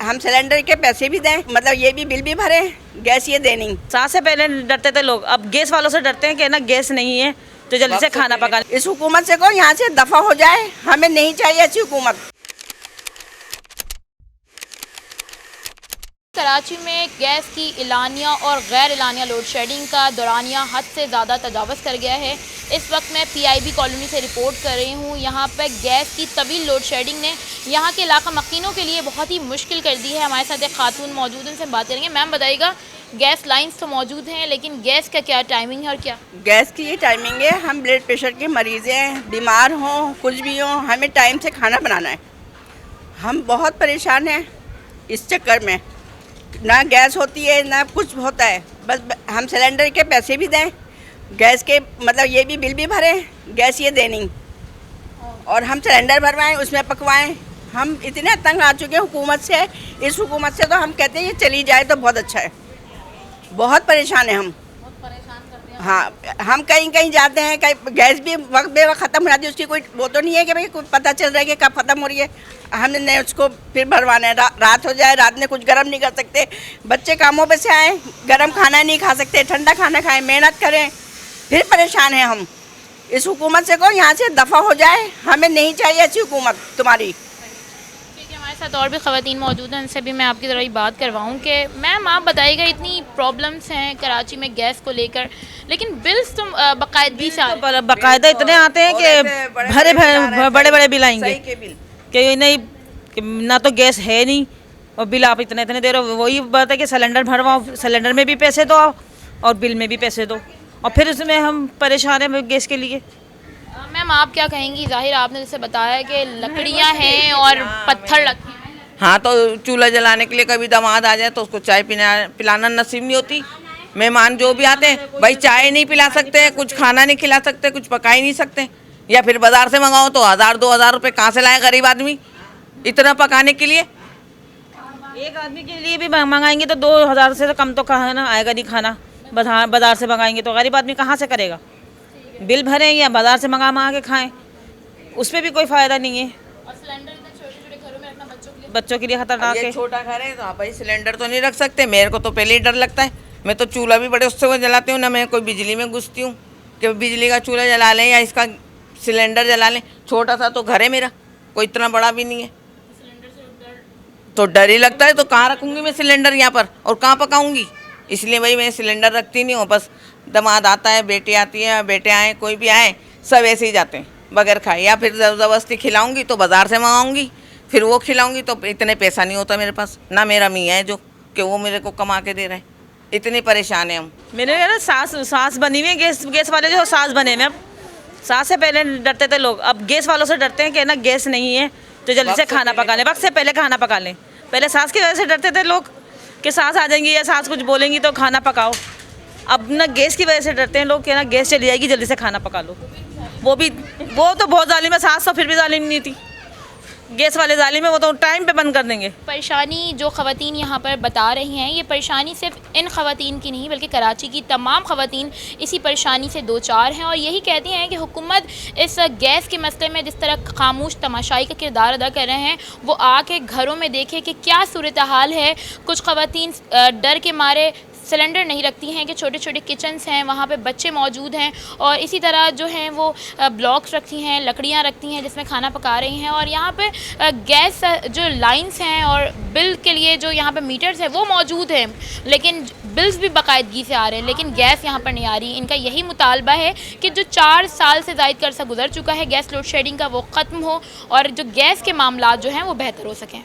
हम सिलेंडर के पैसे भी दें, मतलब ये भी बिल भी भरे, गैस ये देनी। सास से पहले डरते थे लोग, अब गैस वालों से डरते हैं कि ना गैस नहीं है तो जल्दी से खाना पका। इस हुकूमत से को यहाँ से दफा हो जाए, हमें नहीं चाहिए ऐसी हुकूमत। कराची में गैस की एलानिया और गैर एलानिया लोड शेडिंग का दौरानिया हद से ज़्यादा तजावज़ कर गया है। इस वक्त मैं PIB कॉलोनी से रिपोर्ट कर रही हूँ। यहाँ पर गैस की तवील लोड शेडिंग ने यहाँ के इलाका मकीनों के लिए बहुत ही मुश्किल कर दी है। हमारे साथ एक खातून मौजूद है, उनसे बात करेंगे। मैम बताइएगा, गैस लाइन्स तो मौजूद हैं लेकिन गैस का क्या टाइमिंग है और क्या? गैस की ये टाइमिंग है, हम ब्लड प्रेशर के मरीज़ हैं, बीमार हों कुछ भी हों, हमें टाइम से खाना बनाना है। हम बहुत परेशान हैं इस चक्कर में, ना गैस होती है ना कुछ होता है। बस हम सिलेंडर के पैसे भी दें, गैस के मतलब ये भी बिल भी भरें, गैस ये देनी, और हम सिलेंडर भरवाएं उसमें पकवाएं। हम इतने तंग आ चुके हैं हुकूमत से। इस हुकूमत से तो हम कहते हैं ये चली जाए तो बहुत अच्छा है। बहुत परेशान है हम। हाँ, हम कहीं कहीं जाते हैं, कहीं गैस भी वक्त बे वक्त ख़त्म हो जाती है, उसकी कोई वो तो नहीं है कि भाई कोई पता चल रहा है कि कब ख़त्म हो रही है। हमने उसको फिर भरवाना है, रात हो जाए, रात में कुछ गर्म नहीं कर सकते, बच्चे कामों पे से आए, गर्म खाना नहीं खा सकते, ठंडा खाना खाएं, मेहनत करें, फिर परेशान हैं हम। इस हुकूमत से को यहाँ से दफ़ा हो जाए, हमें नहीं चाहिए ऐसी हुकूमत तुम्हारी। हमारे साथ और भी ख़वातीन मौजूद हैं, उनसे भी मैं आपकी ज़रा बात करवाऊँ कि मैम आप बताइएगा, इतनी प्रॉब्लम्स हैं कराची में गैस को लेकर, लेकिन बिल्स तो बाकायदगी से बाकायदा इतने आते हैं कि भरे भरे बड़े बड़े बिल आएंगे कि नहीं कि ना तो गैस है नहीं और बिल आप इतने इतने दे रहे हो। वही बात है कि सिलेंडर भरवाओ, सिलेंडर में भी पैसे दो और बिल में भी पैसे दो, और फिर उसमें हम परेशान हैं गैस के लिए। मैम आप क्या कहेंगी? जाहिर आपने जैसे बताया कि लकड़ियाँ हैं और पत्थर रखे हैं। हाँ, तो चूल्हा जलाने के लिए कभी दामाद आ जाए तो उसको चाय पिलाना नसीब नहीं होती। मेहमान जो भी आते हैं भाई चाय नहीं पिला सकते, कुछ खाना नहीं खिला सकते, कुछ पका ही नहीं सकते, या फिर बाज़ार से मंगाओ तो 1000-2000 रुपये कहाँ से लाए गरीब आदमी इतना पकाने के लिए। एक आदमी के लिए भी मंगाएंगे तो 2000 से तो कम तो खाना आएगा नहीं। खाना बाज़ार से मंगाएंगे तो गरीब आदमी कहाँ से करेगा? बिल भरें या बाज़ार से मंगा के खाएं, उस पर भी कोई फ़ायदा नहीं है। और सिलेंडर इतने छोटे-छोटे घरों में रखना बच्चों के लिए खतरनाक है। छोटा घर है तो आप भाई सिलेंडर तो नहीं रख सकते। मेरे को तो पहले ही डर लगता है, मैं तो चूल्हा भी बड़े उससे जलाती हूँ, ना मैं कोई बिजली में घुसती हूँ कि बिजली का चूल्हा जला लें या इसका सिलेंडर जला लें। छोटा सा तो घर है मेरा, कोई इतना बड़ा भी नहीं है, तो डर ही लगता है। तो कहाँ रखूँगी मैं सिलेंडर यहाँ पर और कहाँ पकाऊँगी? इसलिए भाई मैं सिलेंडर रखती नहीं हूँ। बस दामाद आता है, बेटी आती है, बेटे आए, कोई भी आए, सब ऐसे ही जाते हैं बगैर खाए, या फिर ज़बरदस्ती खिलाऊंगी तो बाज़ार से मंगाऊंगी, फिर वो खिलाऊंगी तो इतने पैसा नहीं होता मेरे पास, ना मेरा मियाँ है जो कि वो मेरे को कमा के दे रहे हैं। इतनी परेशान है हम। मेरे ना सास बनी हुई है, गैस वाले जो सास बने हुए। अब सास से पहले डरते थे लोग, अब गैस वालों से डरते हैं कि ना गैस नहीं है तो जल्दी से खाना पका लें, वक्त से पहले खाना पका लें। पहले सास की वजह से डरते थे लोग कि सास आ जाएंगी या सास कुछ बोलेंगी तो खाना पकाओ। अब ना गैस की वजह से डरते हैं लोग कि ना गैस चली जाएगी, जल्दी से खाना पका लो। वो तो बहुत जालिम है, सास तो फिर भी जालिम नहीं थी। गैस वाले जालिम है, वो तो टाइम पे बंद कर देंगे। परेशानी जो ख़वातीन यहाँ पर बता रही हैं, ये परेशानी सिर्फ इन ख़वातीन की नहीं बल्कि कराची की तमाम ख़वातीन इसी परेशानी से दो चार हैं, और यही कहती हैं कि हुकूमत इस गैस के मसले में जिस तरह खामोश तमाशाई का किरदार अदा कर रहे हैं, वो आके घरों में देखे कि क्या सूरत हाल है। कुछ ख़वातीन डर के मारे सिलेंडर नहीं रखती हैं कि छोटे छोटे किचन्स हैं, वहाँ पे बच्चे मौजूद हैं, और इसी तरह जो हैं वो ब्लॉक्स रखती हैं, लकड़ियाँ रखती हैं जिसमें खाना पका रही हैं, और यहाँ पे गैस जो लाइंस हैं और बिल के लिए जो यहाँ पे मीटर्स हैं वो मौजूद हैं, लेकिन बिल्स भी बाकायदगी से आ रहे हैं, लेकिन गैस यहाँ पर नहीं आ रही। इनका यही मुतालबा है कि जो 4 साल से ज़ायद का अरसा गुजर चुका है गैस लोड शेडिंग का, वो ख़त्म हो और जो गैस के मामला जो हैं वो बेहतर हो सकें।